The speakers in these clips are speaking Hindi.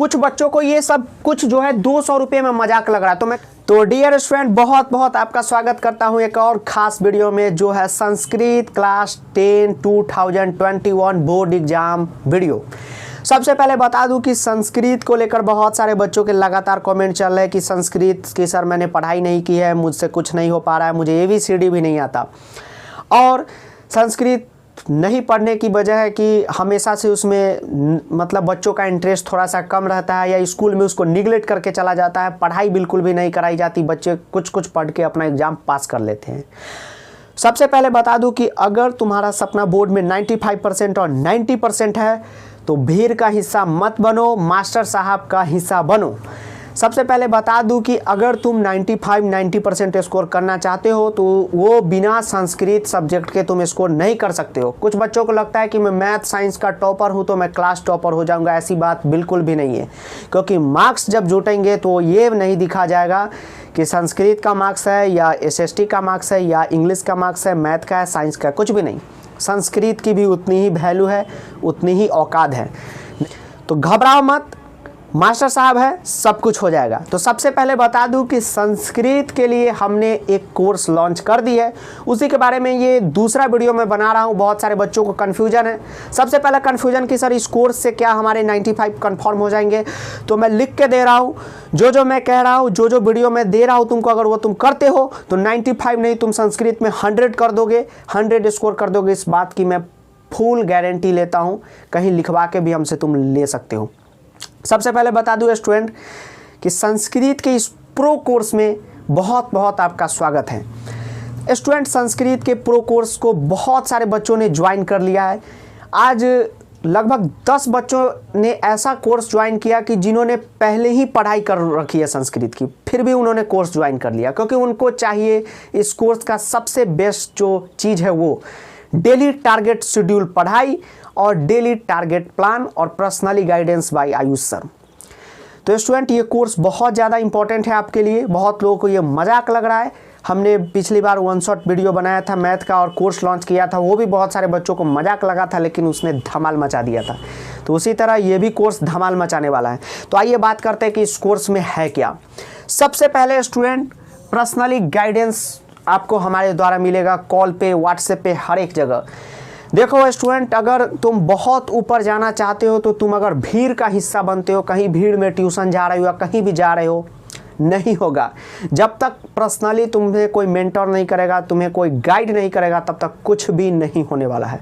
कुछ बच्चों को ये सब कुछ जो है 200 रुपये में मजाक लग रहा है। तो डियर स्टूडेंट, बहुत बहुत आपका स्वागत करता हूं एक और खास वीडियो में, जो है Sanskrit class 10 2021 board exam video. सबसे पहले बता दूं कि संस्कृत को लेकर बहुत सारे बच्चों के लगातार कमेंट चल रहे हैं कि संस्कृत की सर मैंने पढ़ाई नहीं की है, मुझसे कुछ नहीं हो पा रहा है, मुझे ABCD भी नहीं आता। और संस्कृत नहीं पढ़ने की वजह है कि हमेशा से उसमें मतलब बच्चों का इंटरेस्ट थोड़ा सा कम रहता है, या स्कूल में उसको निगलेक्ट करके चला जाता है, पढ़ाई बिल्कुल भी नहीं कराई जाती, बच्चे कुछ कुछ पढ़ के अपना एग्ज़ाम पास कर लेते हैं। सबसे पहले बता दूं कि अगर तुम्हारा सपना बोर्ड में 95% और 90% है तो भीड़ का हिस्सा मत बनो, मास्टर साहब का हिस्सा बनो। सबसे पहले बता दूं कि अगर तुम 95-90% स्कोर करना चाहते हो तो वो बिना संस्कृत सब्जेक्ट के तुम स्कोर नहीं कर सकते हो। कुछ बच्चों को लगता है कि मैं मैथ साइंस का टॉपर हूं तो मैं क्लास टॉपर हो जाऊंगा, ऐसी बात बिल्कुल भी नहीं है। क्योंकि मार्क्स जब जुटेंगे तो ये नहीं दिखा जाएगा कि संस्कृत का मार्क्स है या SST का मार्क्स है या इंग्लिश का मार्क्स है, मैथ का है, साइंस का, कुछ भी नहीं। संस्कृत की भी उतनी ही वैल्यू है, उतनी ही औकात है। तो घबराओ मत, मास्टर साहब है, सब कुछ हो जाएगा। तो सबसे पहले बता दूं कि संस्कृत के लिए हमने एक कोर्स लॉन्च कर दी है, उसी के बारे में ये दूसरा वीडियो मैं बना रहा हूं। बहुत सारे बच्चों को कन्फ्यूजन है। सबसे पहला कन्फ्यूजन कि सर इस कोर्स से क्या हमारे 95 कन्फर्म हो जाएंगे, तो मैं लिख के दे रहा हूँ, जो मैं कह रहा हूँ, जो वीडियो मैं दे रहा हूँ तुमको, अगर वो तुम करते हो तो 95 नहीं, तुम संस्कृत में 100 कर दोगे, 100 स्कोर कर दोगे। इस बात की मैं फुल गारंटी लेता हूँ, कहीं लिखवा के भी हमसे तुम ले सकते हो। सबसे पहले बता दूं स्टूडेंट कि संस्कृत के इस प्रो कोर्स में बहुत बहुत आपका स्वागत है। स्टूडेंट, संस्कृत के प्रो कोर्स को बहुत सारे बच्चों ने ज्वाइन कर लिया है। आज लगभग 10 बच्चों ने ऐसा कोर्स ज्वाइन किया कि जिन्होंने पहले ही पढ़ाई कर रखी है संस्कृत की, फिर भी उन्होंने कोर्स ज्वाइन कर लिया, क्योंकि उनको चाहिए इस कोर्स का सबसे बेस्ट जो चीज़ है वो डेली टारगेट शेड्यूल पढ़ाई और डेली टारगेट प्लान और personally guidance bye Ayush sir. तो स्टूडेंट, ये कोर्स बहुत ज़्यादा इंपॉर्टेंट है आपके लिए। बहुत लोगों को ये मजाक लग रहा है। हमने पिछली बार 1 शॉट वीडियो बनाया था मैथ का और कोर्स लॉन्च किया था, वो भी बहुत सारे बच्चों को मजाक लगा था, लेकिन उसने धमाल मचा दिया था। तो उसी तरह ये भी कोर्स धमाल मचाने वाला है। तो आइए बात करते हैं कि इस कोर्स में है क्या। सबसे पहले स्टूडेंट, पर्सनली गाइडेंस आपको हमारे द्वारा मिलेगा, कॉल पे, व्हाट्सएप पे, हर एक जगह। देखो स्टूडेंट, अगर तुम बहुत ऊपर जाना चाहते हो तो तुम अगर भीड़ का हिस्सा बनते हो, कहीं भीड़ में ट्यूशन जा रहे हो या कहीं भी जा रहे हो, नहीं होगा। जब तक पर्सनली तुम्हें कोई मेंटर नहीं करेगा, तुम्हें कोई गाइड नहीं करेगा, तब तक कुछ भी नहीं होने वाला है।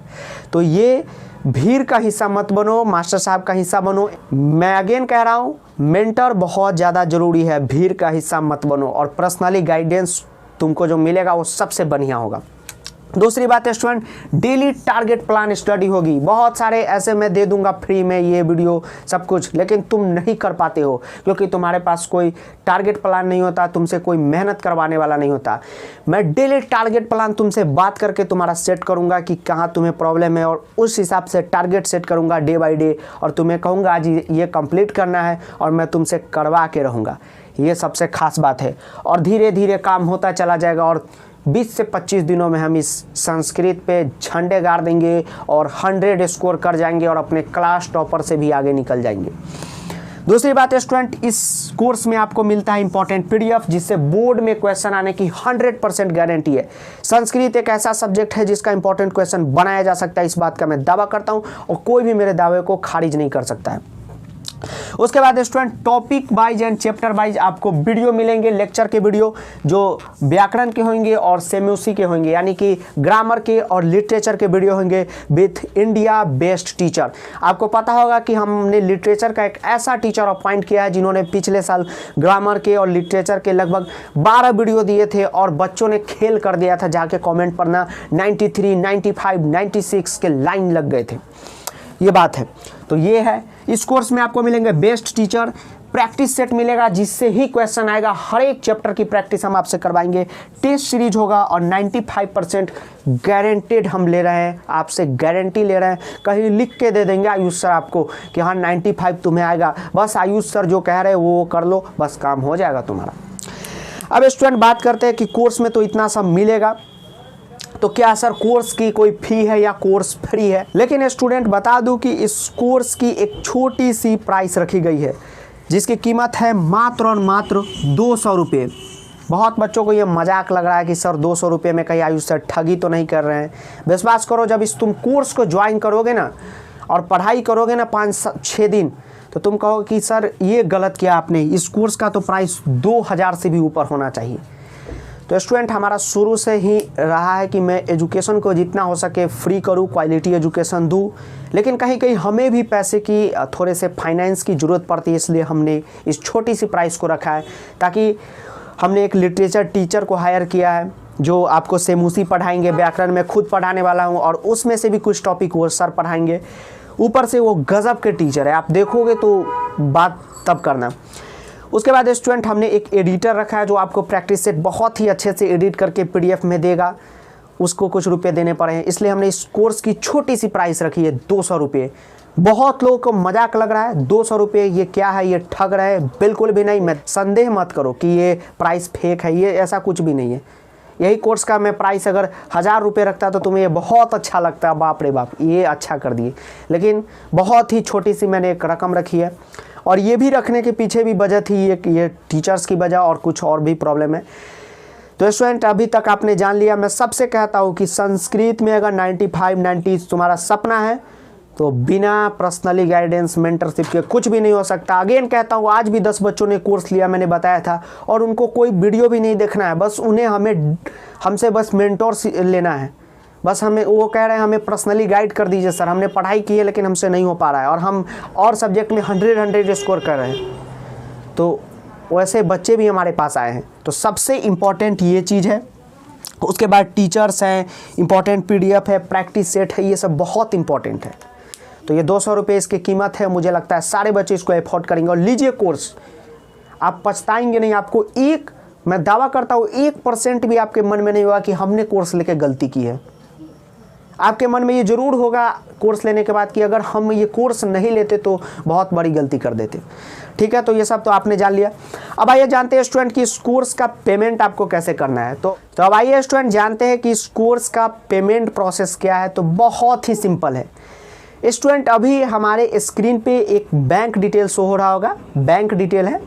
तो ये भीड़ का हिस्सा मत बनो, मास्टर साहब का हिस्सा बनो। मैं अगेन कह रहा हूँ, मेंटर बहुत ज़्यादा ज़रूरी है, भीड़ का हिस्सा मत बनो। और पर्सनली गाइडेंस तुमको जो मिलेगा वो सबसे बढ़िया होगा। दूसरी बात है student, daily target plan study होगी। बहुत सारे ऐसे मैं दे दूंगा फ्री में ये वीडियो सब कुछ, लेकिन तुम नहीं कर पाते हो क्योंकि तुम्हारे पास कोई टारगेट प्लान नहीं होता, तुमसे कोई मेहनत करवाने वाला नहीं होता। मैं डेली टारगेट प्लान तुमसे बात करके तुम्हारा सेट करूंगा कि कहाँ तुम्हें प्रॉब्लम है, और उस हिसाब से टारगेट सेट करूंगा डे बाई डे, और तुम्हें कहूँगा आज ये कंप्लीट करना है और मैं तुमसे करवा के रहूँगा। ये सबसे खास बात है। और धीरे धीरे काम होता चला जाएगा और 20 से 25 दिनों में हम इस संस्कृत पे झंडे गाड़ देंगे और 100 स्कोर कर जाएंगे और अपने क्लास टॉपर से भी आगे निकल जाएंगे। दूसरी बात है स्टूडेंट, इस कोर्स में आपको मिलता है इंपॉर्टेंट PDF, जिससे बोर्ड में क्वेश्चन आने की 100% गारंटी है। संस्कृत एक ऐसा सब्जेक्ट है जिसका इंपॉर्टेंट क्वेश्चन बनाया जा सकता है, इस बात का मैं दावा करता हूँ और कोई भी मेरे दावे को खारिज नहीं कर सकता है। उसके बाद student, topic wise and chapter wise आपको वीडियो मिलेंगे, लेक्चर के वीडियो, जो व्याकरण के होंगे और सेम्योसी के होंगे, यानी कि ग्रामर के और लिटरेचर के वीडियो होंगे विथ इंडिया बेस्ट टीचर। आपको पता होगा कि हमने लिटरेचर का एक ऐसा टीचर अपॉइंट किया है जिन्होंने पिछले साल ग्रामर के और लिटरेचर के लगभग 12 वीडियो दिए थे और बच्चों ने खेल कर दिया था, जाके कॉमेंट पढ़ना, 93, 95, 96 के लाइन लग गए थे। ये बात है। तो ये है, इस कोर्स में आपको मिलेंगे बेस्ट टीचर, प्रैक्टिस सेट मिलेगा जिससे ही क्वेश्चन आएगा, हर एक चैप्टर की प्रैक्टिस हम आपसे करवाएंगे, टेस्ट सीरीज होगा और 95% गारंटेड हम ले रहे हैं, आपसे गारंटी ले रहे हैं। कहीं लिख के दे देंगे आयुष सर आपको कि हाँ 95 तुम्हें आएगा, बस आयुष सर जो कह रहे हैं वो कर लो, बस काम हो जाएगा तुम्हारा। अब स्टूडेंट, बात करते हैं कि कोर्स में तो इतना सब मिलेगा, तो क्या सर कोर्स की कोई फी है या कोर्स फ्री है? लेकिन स्टूडेंट बता दूं कि इस कोर्स की एक छोटी सी प्राइस रखी गई है जिसकी कीमत है मात्र और मात्र 200 रुपये। बहुत बच्चों को ये मजाक लग रहा है कि सर 200 रुपये में कहीं आयुष सर ठगी तो नहीं कर रहे हैं। विश्वास करो, जब इस तुम कोर्स को ज्वाइन करोगे ना और पढ़ाई करोगे ना 5-6 दिन, तो तुम कहोगे कि सर ये गलत किया आपने, इस कोर्स का तो प्राइस 2000 से भी ऊपर होना चाहिए। तो स्टूडेंट हमारा शुरू से ही रहा है कि मैं एजुकेशन को जितना हो सके फ्री करूं, क्वालिटी एजुकेशन दूं, लेकिन कहीं कहीं हमें भी पैसे की थोड़े से फाइनेंस की ज़रूरत पड़ती है, इसलिए हमने इस छोटी सी प्राइस को रखा है। ताकि हमने एक लिटरेचर टीचर को हायर किया है जो आपको सेमूसी पढ़ाएंगे, व्याकरण में खुद पढ़ाने वाला हूँ और उसमें से भी कुछ टॉपिक वो सर पढ़ाएंगे। ऊपर से वो गज़ब के टीचर है, आप देखोगे तो बात तब करना। उसके बाद स्टूडेंट हमने एक एडिटर रखा है जो आपको प्रैक्टिस सेट बहुत ही अच्छे से एडिट करके PDF में देगा, उसको कुछ रुपए देने पड़े हैं, इसलिए हमने इस कोर्स की छोटी सी प्राइस रखी है 200 रुपये। बहुत लोगों को मजाक लग रहा है 200 रुपये ये क्या है, ये ठग रहे हैं। बिल्कुल भी नहीं, मैं संदेह मत करो कि ये प्राइस फेक है, ये ऐसा कुछ भी नहीं है। यही कोर्स का मैं प्राइस अगर 1000 रुपये रखता तो तुम्हें ये बहुत अच्छा लगता, बाप रे बाप ये अच्छा कर दिए, लेकिन बहुत ही छोटी सी मैंने एक रकम रखी है। और ये भी रखने के पीछे भी वजह थी ये टीचर्स की वजह और कुछ और भी प्रॉब्लम है। तो स्टूडेंट अभी तक आपने जान लिया। मैं सबसे कहता हूँ कि संस्कृत में अगर 95-90 तुम्हारा सपना है तो बिना पर्सनली गाइडेंस मेंटरशिप के कुछ भी नहीं हो सकता। अगेन कहता हूँ, आज भी 10 बच्चों ने कोर्स लिया, मैंने बताया था, और उनको कोई वीडियो भी नहीं देखना है, बस उन्हें हमसे बस मेंटोर लेना है। बस हमें वो कह रहे हैं हमें पर्सनली गाइड कर दीजिए सर, हमने पढ़ाई की है लेकिन हमसे नहीं हो पा रहा है और हम और सब्जेक्ट में 100 स्कोर कर रहे हैं। तो वैसे बच्चे भी हमारे पास आए हैं। तो सबसे इम्पॉर्टेंट ये चीज़ है। उसके बाद टीचर्स हैं, इम्पॉर्टेंट PDF है, प्रैक्टिस सेट है, ये सब बहुत इंपॉर्टेंट है। तो ये 200 रुपये इसकी कीमत है। मुझे लगता है सारे बच्चे इसको एफोर्ड करेंगे और लीजिए कोर्स, आप पछताएंगे नहीं। आपको मैं दावा करता हूँ 1% भी आपके मन में नहीं होगा कि हमने कोर्स लेके गलती की है। आपके मन में ये जरूर होगा कोर्स लेने के बाद कि अगर हम ये कोर्स नहीं लेते तो बहुत बड़ी गलती कर देते। ठीक है, तो ये सब तो आपने जान लिया। अब आइए जानते हैं स्टूडेंट कि इस कोर्स का पेमेंट आपको कैसे करना है। तो अब आइए स्टूडेंट जानते हैं कि इस कोर्स का पेमेंट प्रोसेस क्या है। तो बहुत ही सिंपल है स्टूडेंट। अभी हमारे स्क्रीन पे एक बैंक डिटेल शो हो रहा होगा, बैंक डिटेल है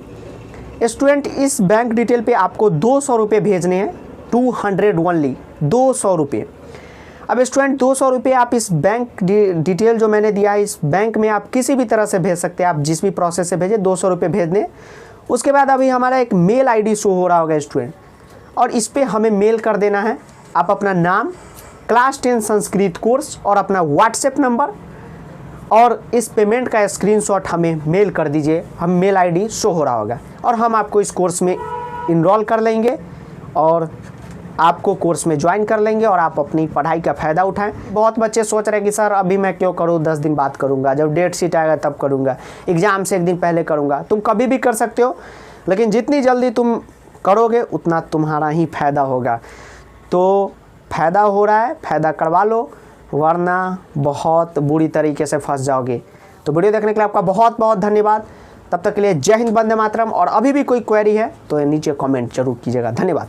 स्टूडेंट। इस बैंक डिटेल पे आपको 200 रुपये भेजने हैं, 200 ओनली, 200 रुपये। अब स्टूडेंट 200 रुपये आप इस बैंक डिटेल जो मैंने दिया है इस बैंक में आप किसी भी तरह से भेज सकते हैं, आप जिस भी प्रोसेस से भेजें 200 रुपये भेजने। उसके बाद अभी हमारा एक मेल ID शो हो रहा होगा स्टूडेंट, और इस पर हमें मेल कर देना है आप अपना नाम, क्लास 10 संस्कृत कोर्स और अपना WhatsApp नंबर, और इस पेमेंट का स्क्रीनशॉट हमें मेल कर दीजिए। हम मेल ID शो हो रहा होगा और हम आपको इस कोर्स में इनरोल कर लेंगे और आपको कोर्स में ज्वाइन कर लेंगे और आप अपनी पढ़ाई का फ़ायदा उठाएं। बहुत बच्चे सोच रहे हैं कि सर अभी मैं क्यों करूं, 10 दिन बाद करूंगा, जब डेट शीट आएगा तब करूंगा, एग्ज़ाम से 1 दिन पहले करूंगा। तुम कभी भी कर सकते हो, लेकिन जितनी जल्दी तुम करोगे उतना तुम्हारा ही फ़ायदा होगा। तो फ़ायदा हो रहा है, फ़ायदा करवा लो, वरना बहुत बुरी तरीके से फंस जाओगे। तो वीडियो देखने के लिए आपका बहुत बहुत धन्यवाद। तब तक के लिए जय हिंद, वंदे मातरम। और अभी भी कोई क्वेरी है तो नीचे कमेंट जरूर कीजिएगा। धन्यवाद।